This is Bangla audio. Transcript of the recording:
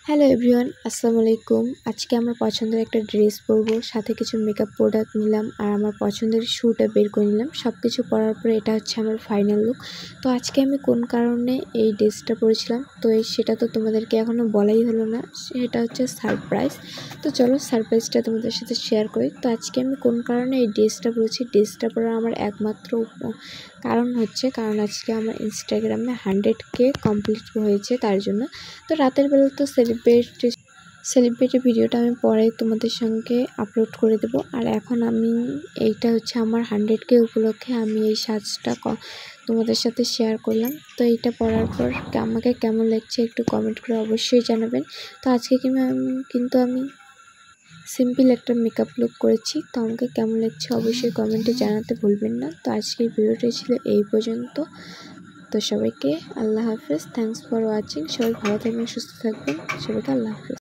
হ্যালো এভরিওয়ান, আসসালামু আলাইকুম। আজকে আমার পছন্দের একটা ড্রেস পরবো, সাথে কিছু মেকআপ প্রোডাক্ট নিলাম আর আমার পছন্দের শ্যুটা বের করে নিলাম। সব কিছু পরার পরে এটা হচ্ছে আমার ফাইনাল লুক। তো আজকে আমি কোন কারণে এই ড্রেসটা পরেছিলাম সেটা তো তোমাদেরকে এখনও বলাই হলো না, সেটা হচ্ছে সারপ্রাইজ। তো চলো সারপ্রাইজটা তোমাদের সাথে শেয়ার করি। তো আজকে আমি কোন কারণে এই ড্রেসটা পরেছি, ড্রেসটা পরার আমার একমাত্র কারণ আজকে আমার ইনস্টাগ্রামে 100K কমপ্লিট হয়েছে, তার জন্য। তো রাতের বেলা তো সেলিব্রেটি ভিডিওটা আমি পরে তোমাদের সঙ্গে আপলোড করে দেব। আর এখন এইটা হচ্ছে আমার 100K উপলক্ষে আমি এই সাজটা তোমাদের সাথে শেয়ার করলাম। তো এইটা পরার পর আমাকে কেমন লাগছে একটু কমেন্ট করে অবশ্যই জানাবেন। তো আজকে কিন্তু আমি সিম্পল একটা মেকআপ লুক করেছি। তো আমাকে কেমন লাগছে অবশ্যই কমেন্টে জানাতে ভুলবেন না। তো আজকের ভিডিওটা ছিল এই পর্যন্ত। তো সবাইকে আল্লাহ হাফেজ, থ্যাংকস ফর ওয়াচিং। সবাই ভালো থাকবেন, সুস্থ থাকবেন। সবাইকে আল্লাহ হাফেজ।